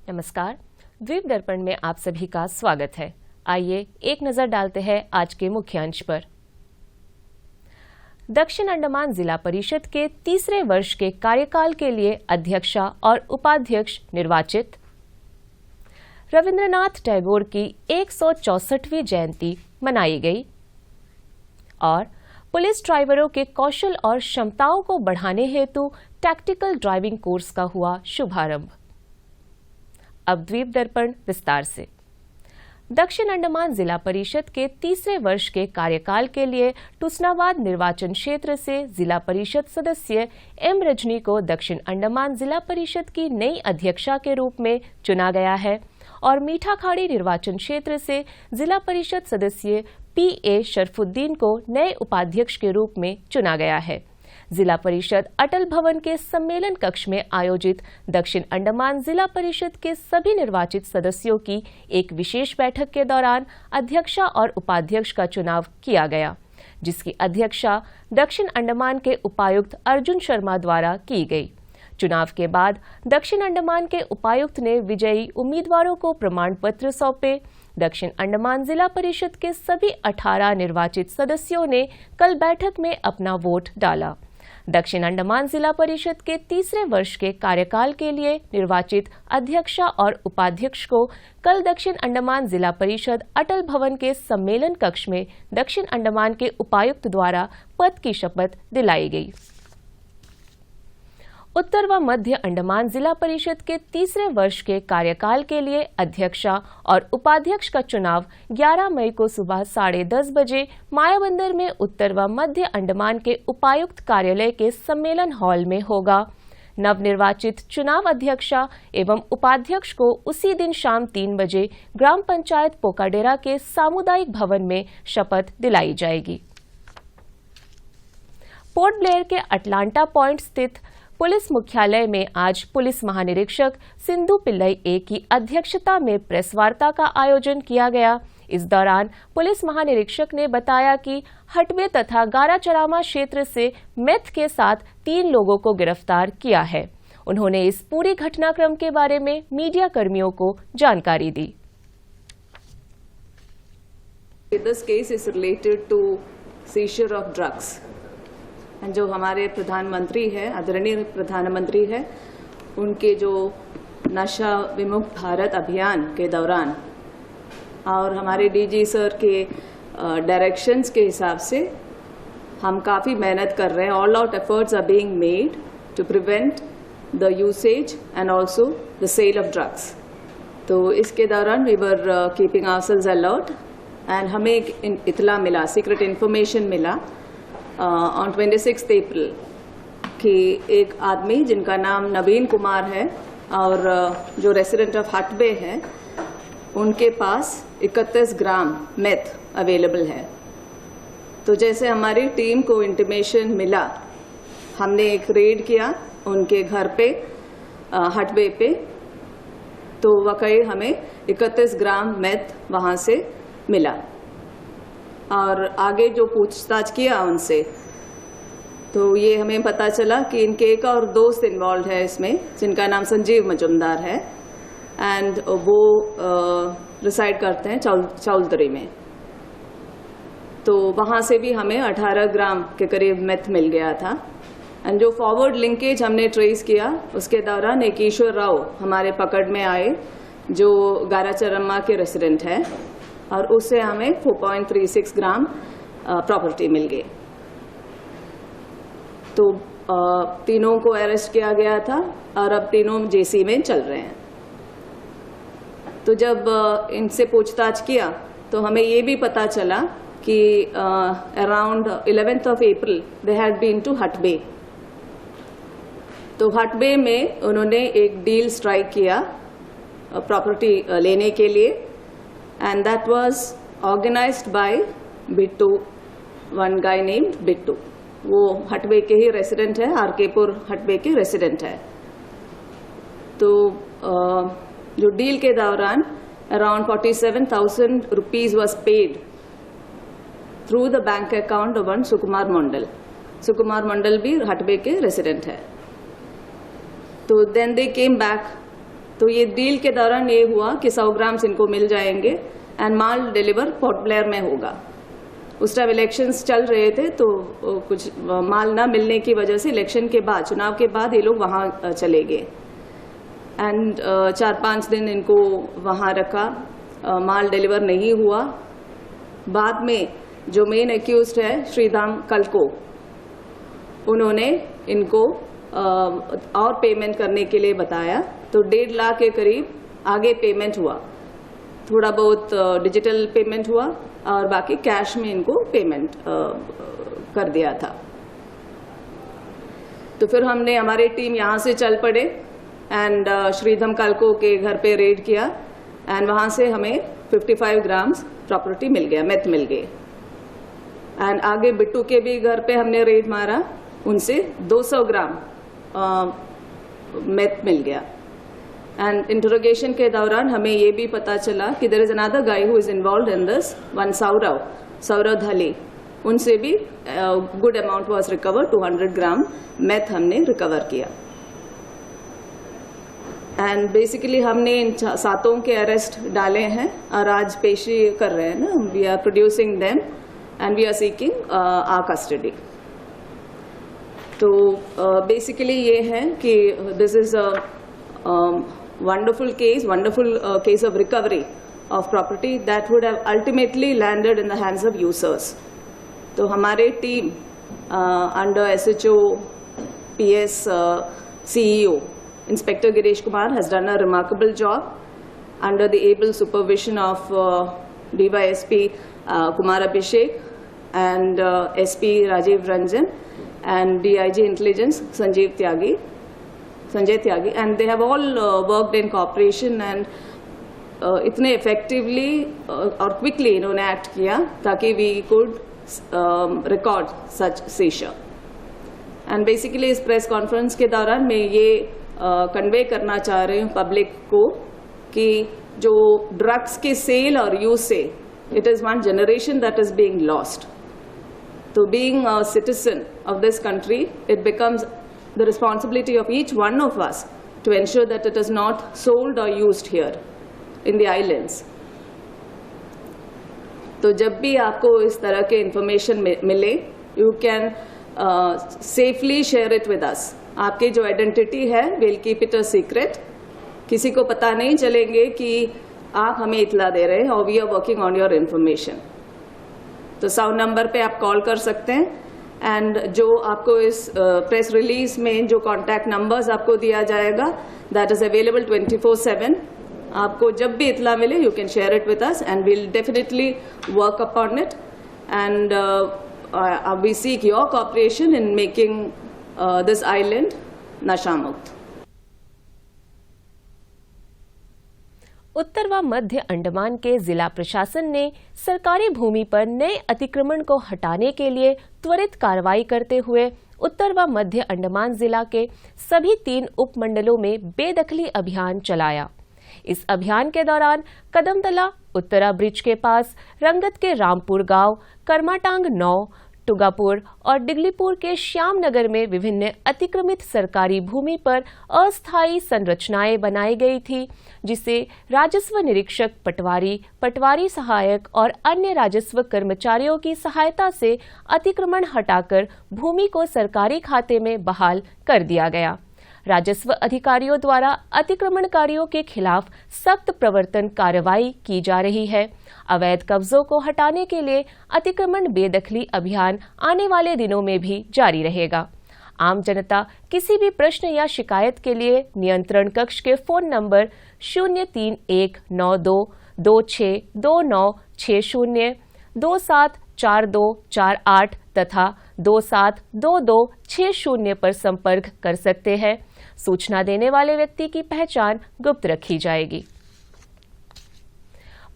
नमस्कार, द्वीप दर्पण में आप सभी का स्वागत है। आइए एक नजर डालते हैं आज के मुख्य अंश पर। दक्षिण अंडमान जिला परिषद के तीसरे वर्ष के कार्यकाल के लिए अध्यक्षा और उपाध्यक्ष निर्वाचित। रविंद्रनाथ टैगोर की 164वीं जयंती मनाई गई। और पुलिस ड्राइवरों के कौशल और क्षमताओं को बढ़ाने हेतु टैक्टिकल ड्राइविंग कोर्स का हुआ शुभारंभ। अब द्वीप दर्पण विस्तार से। दक्षिण अंडमान जिला परिषद के तीसरे वर्ष के कार्यकाल के लिए टुसनावाद निर्वाचन क्षेत्र से जिला परिषद सदस्य एम रजनी को दक्षिण अंडमान जिला परिषद की नई अध्यक्षा के रूप में चुना गया है और मीठाखाड़ी निर्वाचन क्षेत्र से जिला परिषद सदस्य पी.ए. शरफुद्दीन को नए उपाध्यक्ष के रूप में चुना गया है। जिला परिषद अटल भवन के सम्मेलन कक्ष में आयोजित दक्षिण अंडमान जिला परिषद के सभी निर्वाचित सदस्यों की एक विशेष बैठक के दौरान अध्यक्षा और उपाध्यक्ष का चुनाव किया गया, जिसकी अध्यक्षा दक्षिण अंडमान के उपायुक्त अर्जुन शर्मा द्वारा की गई। चुनाव के बाद दक्षिण अंडमान के उपायुक्त ने विजयी उम्मीदवारों को प्रमाण पत्र सौंपे। दक्षिण अंडमान जिला परिषद के सभी 18 निर्वाचित सदस्यों ने कल बैठक में अपना वोट डाला। दक्षिण अंडमान जिला परिषद के तीसरे वर्ष के कार्यकाल के लिए निर्वाचित अध्यक्षा और उपाध्यक्ष को कल दक्षिण अंडमान जिला परिषद अटल भवन के सम्मेलन कक्ष में दक्षिण अंडमान के उपायुक्त द्वारा पद की शपथ दिलाई गई। उत्तर व मध्य अंडमान जिला परिषद के तीसरे वर्ष के कार्यकाल के लिए अध्यक्षा और उपाध्यक्ष का चुनाव 11 मई को सुबह 10:30 बजे मायाबंदर में उत्तर व मध्य अंडमान के उपायुक्त कार्यालय के सम्मेलन हॉल में होगा। नवनिर्वाचित चुनाव अध्यक्षा एवं उपाध्यक्ष को उसी दिन शाम 3 बजे ग्राम पंचायत पोकाडेरा के सामुदायिक भवन में शपथ दिलाई जाएगी। पोर्ट ब्लेयर के अटलांटा पॉइंट स्थित पुलिस मुख्यालय में आज पुलिस महानिरीक्षक सिंधु पिल्लई ए की अध्यक्षता में प्रेस वार्ता का आयोजन किया गया। इस दौरान पुलिस महानिरीक्षक ने बताया कि हटबे तथा गाराचरामा क्षेत्र से मेथ के साथ 3 लोगों को गिरफ्तार किया है। उन्होंने इस पूरी घटनाक्रम के बारे में मीडिया कर्मियों को जानकारी दी। This case is related to seizure of drugs. जो हमारे प्रधानमंत्री है, आदरणीय प्रधानमंत्री है, उनके जो नशा विमुक्त भारत अभियान के दौरान और हमारे डीजी सर के डायरेक्शंस के हिसाब से हम काफ़ी मेहनत कर रहे हैं। All out efforts are being made to prevent the usage and also the sale of drugs. तो इसके दौरान we were keeping ourselves alert and हमें एक इतला मिला, सीक्रेट इन्फॉर्मेशन मिला ऑन 26 अप्रैल कि एक आदमी जिनका नाम नवीन कुमार है और जो रेसिडेंट ऑफ हटबे है, उनके पास 31 ग्राम मेथ अवेलेबल है। तो जैसे हमारी टीम को इंटीमेशन मिला, हमने एक रेड किया उनके घर पे हटबे पे, तो वाकई हमें 31 ग्राम मेथ वहाँ से मिला। और आगे जो पूछताछ किया उनसे, तो ये हमें पता चला कि इनके एक और दोस्त इन्वॉल्व है इसमें, जिनका नाम संजीव मजुमदार है एंड वो रिसाइड करते हैं चौलतरी में। तो वहाँ से भी हमें 18 ग्राम के करीब मेथ मिल गया था। एंड जो फॉरवर्ड लिंकेज हमने ट्रेस किया, उसके दौरान एक ईश्वर राव हमारे पकड़ में आए जो गाराचरम्मा के रेसिडेंट है और उससे हमें 4.36 ग्राम प्रॉपर्टी मिल गई। तो तीनों को अरेस्ट किया गया था और अब तीनों जेसी में चल रहे हैं। तो जब इनसे पूछताछ किया तो हमें ये भी पता चला कि around 11th of April they had been to Hutbay. तो हटबे में उन्होंने एक डील स्ट्राइक किया प्रॉपर्टी लेने के लिए, and that was organized by Bittu, one guy named Bittu. वो हटबे के ही रेसिडेंट है, आरकेपुर हटबे के रेसिडेंट है। तो जो डील के दौरान around 47,000 rupees was paid through the bank account of one Sukumar Mandal. Sukumar Mandal भी हटबे के रेसिडेंट है। तो देन दे केम बैक तो ये डील के दौरान ये हुआ कि 100 ग्राम्स इनको मिल जाएंगे and mall deliver port Blair में होगा। उस टाइम इलेक्शंस चल रहे थे, तो कुछ माल ना मिलने की वजह से इलेक्शन के बाद, चुनाव के बाद ये लोग वहाँ चले गए एंड 4-5 दिन इनको वहाँ रखा, माल डिलीवर नहीं हुआ। बाद में जो मेन एक्यूज्ड है श्रीधाम कलको, उन्होंने इनको और पेमेंट करने के लिए बताया, तो 1.5 लाख के करीब आगे पेमेंट हुआ। थोड़ा बहुत डिजिटल पेमेंट हुआ और बाकी कैश में इनको पेमेंट कर दिया था। तो फिर हमने, हमारी टीम यहाँ से चल पड़े एंड श्रीधम कलको के घर पे रेड किया एंड वहाँ से हमें 55 ग्राम्स प्रॉपर्टी मिल गया, मेथ मिल गए। एंड आगे बिट्टू के भी घर पे हमने रेड मारा, उनसे 200 ग्राम मेथ मिल गया। एंड इंटरोगेशन के दौरान हमें ये भी पता चला कि there is another guy who is involved in this, one Saurav Dhale, उनसे भी good amount was recover, 200 gram meth हमने रिकवर किया। एंड बेसिकली हमने इन 7 के अरेस्ट डाले हैं और आज पेशी कर रहे हैं ना, we are producing them and we are seeking our custody. तो बेसिकली ये है कि this is a wonderful case of recovery of property that would have ultimately landed in the hands of users. तो हमारे team under SHO PS CEO Inspector Girish Kumar has done a remarkable job under the able supervision of DYSP Kumar Abhishek and SP Rajiv Ranjan and DIG Intelligence Sanjay Tyagi, and they have all worked in cooperation and इतने effectively और quickly इन्होंने act किया ताकि we could record such seizure. And basically इस press conference के दौरान मैं ये convey करना चाह रही हूँ public को कि जो drugs के sale और use से, it is one generation that is being lost. So being a citizen of this country, it becomes the responsibility of each one of us to ensure that it is not sold or used here in the islands. तो जब भी आपको इस तरह के information मिले, you can safely share it with us. आपकी जो आइडेंटिटी है, we'll keep it a secret. किसी को पता नहीं चलेंगे कि आप हमें इतला दे रहे हैं और we are working on your information. तो 100 नंबर पे आप कॉल कर सकते हैं एंड जो आपको इस प्रेस रिलीज में जो कॉन्टैक्ट नंबर्स आपको दिया जाएगा, दैट इज अवेलेबल 24/7. आपको जब भी इतला मिले, you can share it with us and we'll definitely work upon it and we seek your cooperation in making this island नशा मुक्त. उत्तर व मध्य अंडमान के जिला प्रशासन ने सरकारी भूमि पर नए अतिक्रमण को हटाने के लिए त्वरित कार्रवाई करते हुए उत्तर व मध्य अंडमान जिला के सभी 3 उपमंडलों में बेदखली अभियान चलाया। इस अभियान के दौरान कदमतला, उत्तरा ब्रिज के पास, रंगत के रामपुर गांव, करमाटांग 9, टुगापुर और डिगलीपुर के श्यामनगर में विभिन्न अतिक्रमित सरकारी भूमि पर अस्थायी संरचनाएं बनाई गई थी, जिसे राजस्व निरीक्षक पटवारी, पटवारी सहायक और अन्य राजस्व कर्मचारियों की सहायता से अतिक्रमण हटाकर भूमि को सरकारी खाते में बहाल कर दिया गया। राजस्व अधिकारियों द्वारा अतिक्रमणकारियों के खिलाफ सख्त प्रवर्तन कार्रवाई की जा रही है। अवैध कब्जों को हटाने के लिए अतिक्रमण बेदखली अभियान आने वाले दिनों में भी जारी रहेगा। आम जनता किसी भी प्रश्न या शिकायत के लिए नियंत्रण कक्ष के फोन नंबर 03192262960, 274248 तथा 272260 पर संपर्क कर सकते हैं। सूचना देने वाले व्यक्ति की पहचान गुप्त रखी जाएगी।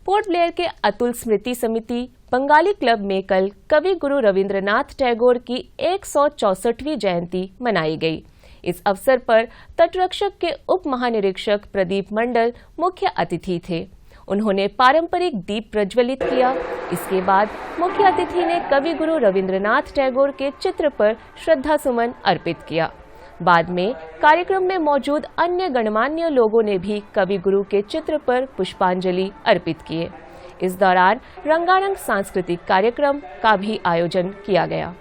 पोर्ट ब्लेयर के अतुल स्मृति समिति बंगाली क्लब में कल कवि गुरु रविंद्रनाथ टैगोर की 164वीं जयंती मनाई गई। इस अवसर पर तटरक्षक के उप महानिरीक्षक प्रदीप मंडल मुख्य अतिथि थे। उन्होंने पारंपरिक दीप प्रज्वलित किया। इसके बाद मुख्य अतिथि ने कवि गुरु रविंद्रनाथ टैगोर के चित्र पर श्रद्धा सुमन अर्पित किया। बाद में कार्यक्रम में मौजूद अन्य गणमान्य लोगों ने भी कवि गुरु के चित्र पर पुष्पांजलि अर्पित किए। इस दौरान रंगारंग सांस्कृतिक कार्यक्रम का भी आयोजन किया गया।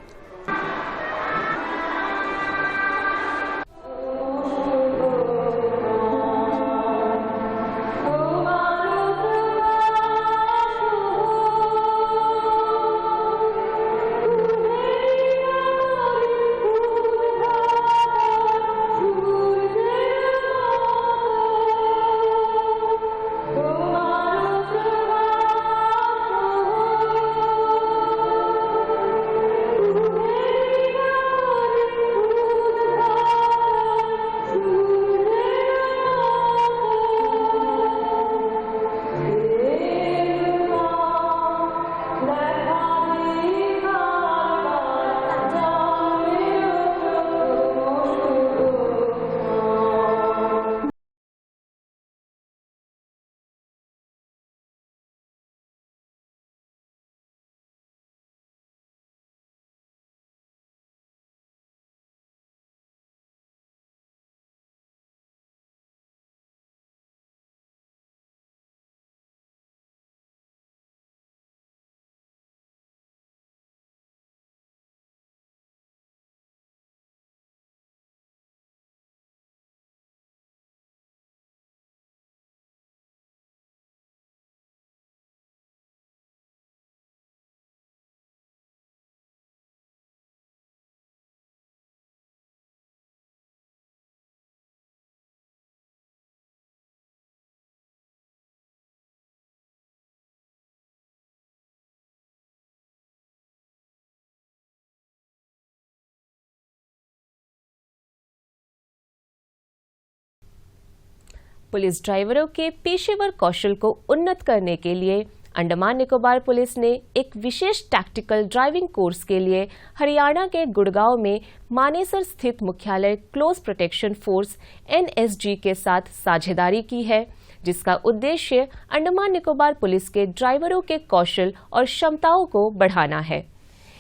पुलिस ड्राइवरों के पेशेवर कौशल को उन्नत करने के लिए अंडमान निकोबार पुलिस ने एक विशेष टैक्टिकल ड्राइविंग कोर्स के लिए हरियाणा के गुड़गांव में मानेसर स्थित मुख्यालय क्लोज प्रोटेक्शन फोर्स NSG के साथ साझेदारी की है, जिसका उद्देश्य अंडमान निकोबार पुलिस के ड्राइवरों के कौशल और क्षमताओं को बढ़ाना है।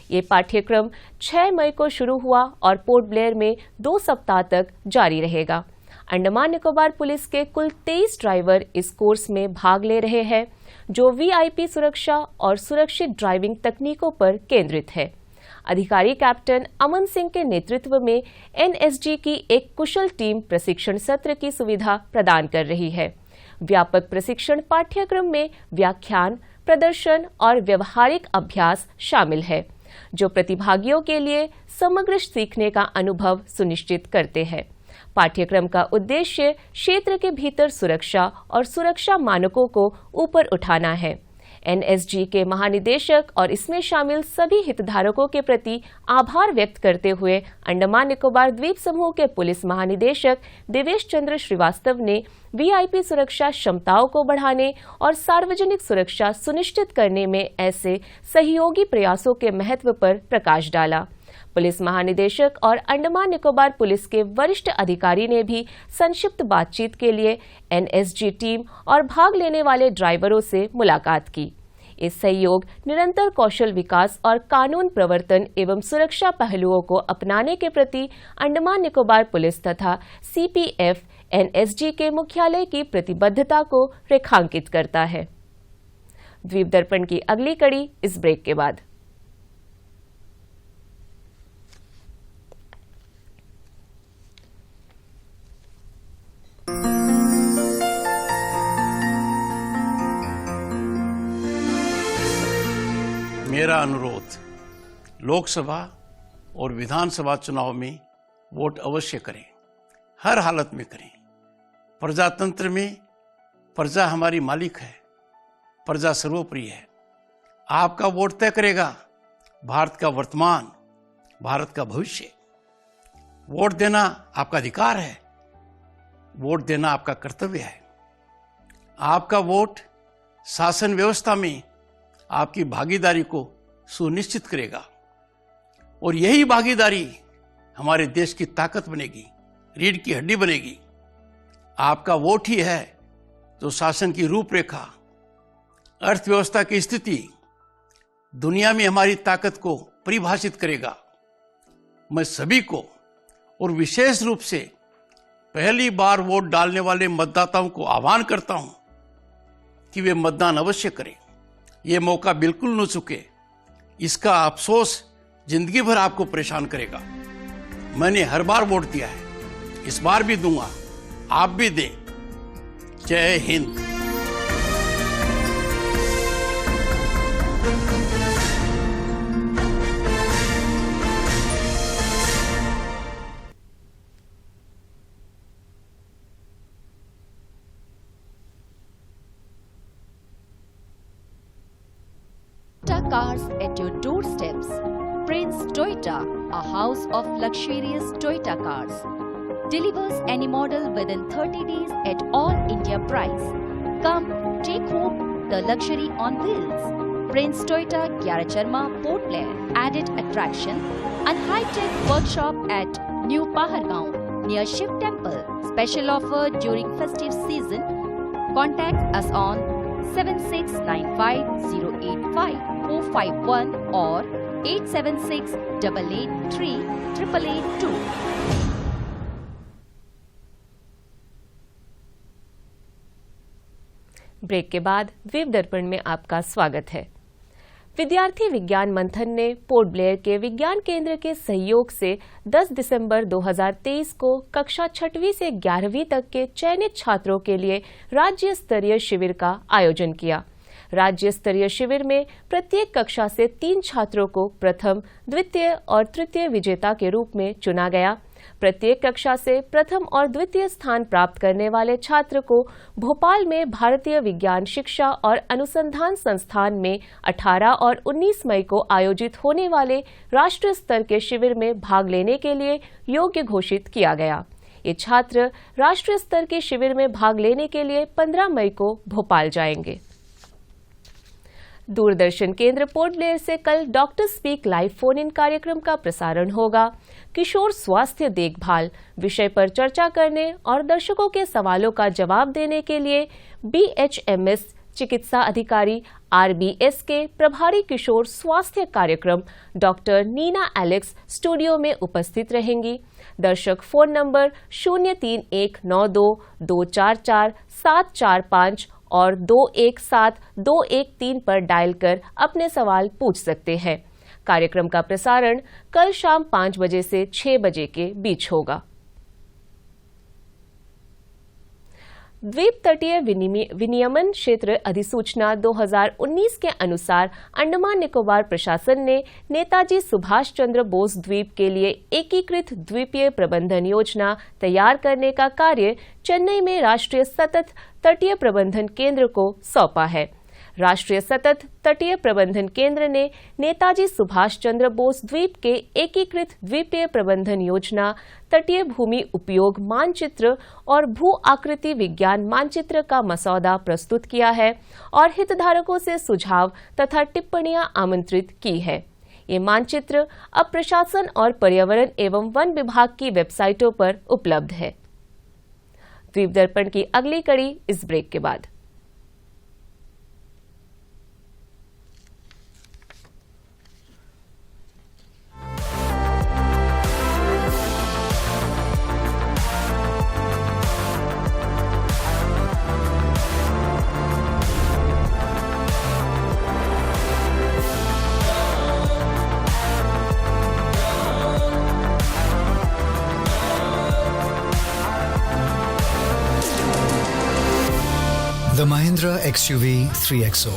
ये पाठ्यक्रम 6 मई को शुरू हुआ और पोर्ट ब्लेयर में 2 सप्ताह तक जारी रहेगा। अंडमान निकोबार पुलिस के कुल 23 ड्राइवर इस कोर्स में भाग ले रहे हैं, जो VIP सुरक्षा और सुरक्षित ड्राइविंग तकनीकों पर केंद्रित है। अधिकारी कैप्टन अमन सिंह के नेतृत्व में NSG की एक कुशल टीम प्रशिक्षण सत्र की सुविधा प्रदान कर रही है। व्यापक प्रशिक्षण पाठ्यक्रम में व्याख्यान, प्रदर्शन और व्यवहारिक अभ्यास शामिल है, जो प्रतिभागियों के लिए समग्र सीखने का अनुभव सुनिश्चित करते हैं। पाठ्यक्रम का उद्देश्य क्षेत्र के भीतर सुरक्षा और सुरक्षा मानकों को ऊपर उठाना है। NSG के महानिदेशक और इसमें शामिल सभी हितधारकों के प्रति आभार व्यक्त करते हुए अंडमान निकोबार द्वीप समूह के पुलिस महानिदेशक देवेश चंद्र श्रीवास्तव ने VIP सुरक्षा क्षमताओं को बढ़ाने और सार्वजनिक सुरक्षा सुनिश्चित करने में ऐसे सहयोगी प्रयासों के महत्व पर प्रकाश डाला। पुलिस महानिदेशक और अंडमान निकोबार पुलिस के वरिष्ठ अधिकारी ने भी संक्षिप्त बातचीत के लिए NSG टीम और भाग लेने वाले ड्राइवरों से मुलाकात की। इस सहयोग निरंतर कौशल विकास और कानून प्रवर्तन एवं सुरक्षा पहलुओं को अपनाने के प्रति अंडमान निकोबार पुलिस तथा CPF NSG के मुख्यालय की प्रतिबद्धता को रेखांकित करता है। द्वीप दर्पण की अगली कड़ी इस ब्रेक के बाद। मेरा अनुरोध, लोकसभा और विधानसभा चुनाव में वोट अवश्य करें, हर हालत में करें। प्रजातंत्र में प्रजा हमारी मालिक है, प्रजा सर्वोपरि है। आपका वोट तय करेगा भारत का वर्तमान, भारत का भविष्य। वोट देना आपका अधिकार है, वोट देना आपका कर्तव्य है। आपका वोट शासन व्यवस्था में आपकी भागीदारी को सुनिश्चित करेगा और यही भागीदारी हमारे देश की ताकत बनेगी, रीढ़ की हड्डी बनेगी। आपका वोट ही है जो शासन की रूपरेखा, अर्थव्यवस्था की स्थिति, दुनिया में हमारी ताकत को परिभाषित करेगा। मैं सभी को और विशेष रूप से पहली बार वोट डालने वाले मतदाताओं को आह्वान करता हूं कि वे मतदान अवश्य करें। ये मौका बिल्कुल न चुके, इसका अफसोस जिंदगी भर आपको परेशान करेगा। मैंने हर बार वोट दिया है, इस बार भी दूंगा, आप भी दें। जय Hind. Toyota cars at your doorsteps. Prince Toyota, a house of luxurious Toyota cars. Delivers any model within 30 days at all India price. Come, take home the luxury on wheels. Prince Toyota, Gyaracharma, Port Blair, added attraction and high-tech workshop at New Pahargaon near Shiv Temple. Special offer during festive season. Contact us on 7695085451 or 8768838882. Break के बाद द्वीप दर्पण में आपका स्वागत है। विद्यार्थी विज्ञान मंथन ने पोर्ट ब्लेयर के विज्ञान केंद्र के सहयोग से 10 दिसंबर 2023 को कक्षा 6वीं से 11वीं तक के चयनित छात्रों के लिए राज्य स्तरीय शिविर का आयोजन किया। राज्य स्तरीय शिविर में प्रत्येक कक्षा से 3 छात्रों को प्रथम, द्वितीय और तृतीय विजेता के रूप में चुना गया। प्रत्येक कक्षा से प्रथम और द्वितीय स्थान प्राप्त करने वाले छात्र को भोपाल में भारतीय विज्ञान शिक्षा और अनुसंधान संस्थान में 18 और 19 मई को आयोजित होने वाले राष्ट्रीय स्तर के शिविर में भाग लेने के लिए योग्य घोषित किया गया। ये छात्र राष्ट्रीय स्तर के शिविर में भाग लेने के लिए 15 मई को भोपाल जाएंगे। दूरदर्शन केंद्र पोर्ट ब्लेयर से कल doctor speak live phone in कार्यक्रम का प्रसारण होगा। किशोर स्वास्थ्य देखभाल विषय पर चर्चा करने और दर्शकों के सवालों का जवाब देने के लिए BHMS चिकित्सा अधिकारी RBS के प्रभारी किशोर स्वास्थ्य कार्यक्रम डॉक्टर नीना एलेक्स स्टूडियो में उपस्थित रहेंगी। दर्शक फोन नंबर 03192444745 और 217213 पर डायल कर अपने सवाल पूछ सकते हैं। कार्यक्रम का प्रसारण कल शाम 5 बजे से 6 बजे के बीच होगा। द्वीप तटीय विनियमन क्षेत्र अधिसूचना 2019 के अनुसार अंडमान निकोबार प्रशासन ने नेताजी सुभाष चंद्र बोस द्वीप के लिए एकीकृत द्वीपीय प्रबंधन योजना तैयार करने का कार्य चेन्नई में राष्ट्रीय सतत तटीय प्रबंधन केंद्र को सौंपा है। राष्ट्रीय सतत तटीय प्रबंधन केंद्र ने नेताजी सुभाष चंद्र बोस द्वीप के एकीकृत द्वीपीय प्रबंधन योजना, तटीय भूमि उपयोग मानचित्र और भू आकृति विज्ञान मानचित्र का मसौदा प्रस्तुत किया है और हितधारकों से सुझाव तथा टिप्पणियां आमंत्रित की है। ये मानचित्र अब प्रशासन और पर्यावरण एवं वन विभाग की वेबसाइटों पर उपलब्ध है। द्वीप दर्पण की अगली कड़ी इस ब्रेक के बाद। The Mahindra XUV 3XO.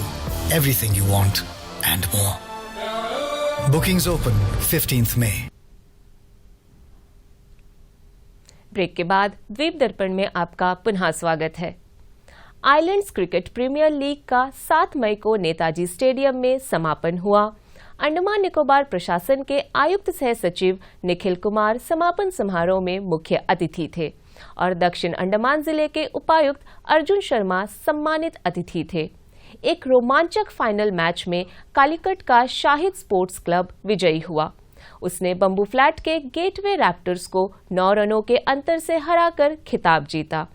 Everything you want and more. Bookings open 15th May. Break के बाद द्वीप दर्पण में आपका पुनः स्वागत है। आइलैंड्स क्रिकेट प्रीमियर लीग का 7 मई को नेताजी स्टेडियम में समापन हुआ। अंडमान निकोबार प्रशासन के आयुक्त सह सचिव निखिल कुमार समापन समारोह में मुख्य अतिथि थे और दक्षिण अंडमान जिले के उपायुक्त अर्जुन शर्मा सम्मानित अतिथि थे। एक रोमांचक फाइनल मैच में कालीकट का शाहिद स्पोर्ट्स क्लब विजयी हुआ। उसने बंबू फ्लैट के गेटवे रैप्टर्स को 9 रनों के अंतर से हराकर खिताब जीता।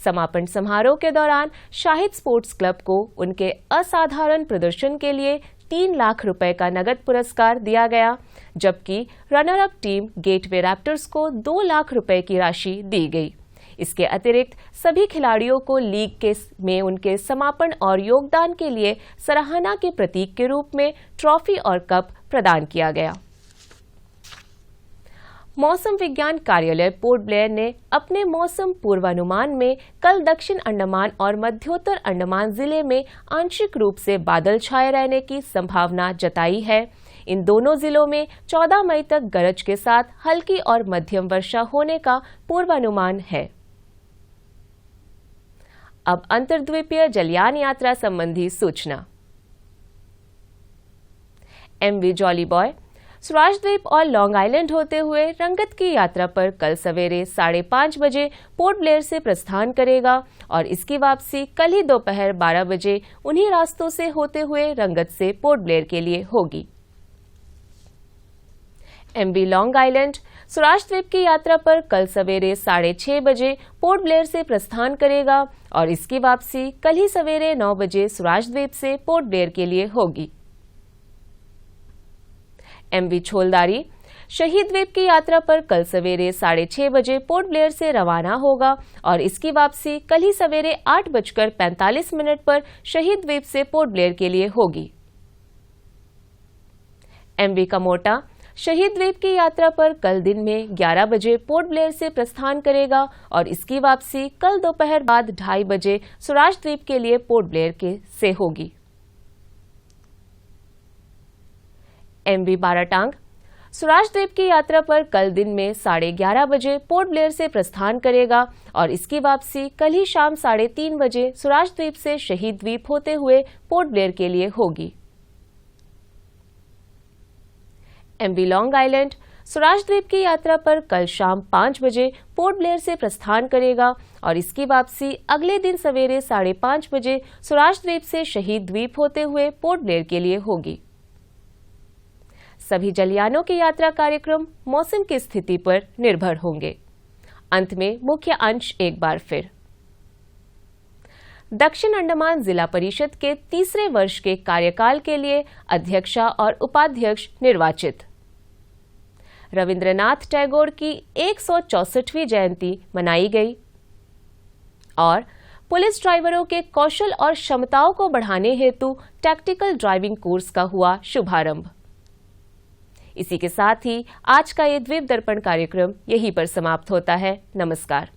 समापन समारोह के दौरान शाहिद स्पोर्ट्स क्लब को उनके असाधारण प्रदर्शन के लिए 3 लाख रुपए का नगद पुरस्कार दिया गया, जबकि runner up team gateway raptors को 2 लाख रुपए की राशि दी गई। इसके अतिरिक्त सभी खिलाड़ियों को लीग में उनके समापन और योगदान के लिए सराहना के प्रतीक के रूप में ट्रॉफी और कप प्रदान किया गया। मौसम विज्ञान कार्यालय पोर्ट ब्लेयर ने अपने मौसम पूर्वानुमान में कल दक्षिण अंडमान और मध्योत्तर अंडमान जिले में आंशिक रूप से बादल छाए रहने की संभावना जताई है। इन दोनों जिलों में 14 मई तक गरज के साथ हल्की और मध्यम वर्षा होने का पूर्वानुमान है। अब अंतर्द्वीपीय जलयान यात्रा संबंधी सूचना। एमवी जॉली बॉय स्वराज द्वीप और लॉन्ग आइलैंड होते हुए रंगत की यात्रा पर कल सवेरे 5:30 बजे पोर्ट ब्लेयर से प्रस्थान करेगा और इसकी वापसी कल ही दोपहर 12 बजे उन्हीं रास्तों से होते हुए रंगत से पोर्ट ब्लेयर के लिए होगी। एमवी लॉन्ग आइलैंड स्वराज द्वीप की यात्रा पर कल सवेरे 6:30 बजे पोर्ट ब्लेयर से प्रस्थान करेगा और इसकी वापसी कल ही सवेरे 9 बजे स्वराज द्वीप से पोर्ट ब्लेयर के लिए होगी। एमवी छोलदारी शहीद द्वीप की यात्रा पर कल सवेरे 6:30 बजे पोर्ट ब्लेयर से रवाना होगा और इसकी वापसी कल ही सवेरे 8:45 पर शहीद द्वीप से पोर्ट ब्लेयर के लिए होगी। एमवी कमोटा शहीद द्वीप की यात्रा पर कल दिन में 11 बजे पोर्ट ब्लेयर से प्रस्थान करेगा और इसकी वापसी कल दोपहर बाद 2:30 बजे स्वराज द्वीप के लिए पोर्ट ब्लेयर से होगी। एमवी बाराटांग स्वराज द्वीप की यात्रा पर कल दिन में 11:30 बजे पोर्ट ब्लेयर से प्रस्थान करेगा और इसकी वापसी कल ही शाम 3:30 बजे स्वराज द्वीप से शहीद द्वीप होते हुए पोर्ट ब्लेयर के लिए होगी। एमवी लॉन्ग आइलैंड स्वराज द्वीप की यात्रा पर कल शाम 5 बजे पोर्ट ब्लेयर से प्रस्थान करेगा और इसकी वापसी अगले दिन सवेरे 5:30 बजे स्वराज द्वीप से शहीद द्वीप होते हुए पोर्ट ब्लेयर के लिए होगी। सभी जलयानों के यात्रा कार्यक्रम मौसम की स्थिति पर निर्भर होंगे। अंत में मुख्य अंश एक बार फिर। दक्षिण अंडमान जिला परिषद के 3रे वर्ष के कार्यकाल के लिए अध्यक्षा और उपाध्यक्ष निर्वाचित। रविंद्रनाथ टैगोर की 164वीं जयंती मनाई गई और पुलिस ड्राइवरों के कौशल और क्षमताओं को बढ़ाने हेतु टैक्टिकल ड्राइविंग कोर्स का हुआ शुभारंभ। इसी के साथ ही आज का ये द्वीप दर्पण कार्यक्रम यहीं पर समाप्त होता है। नमस्कार।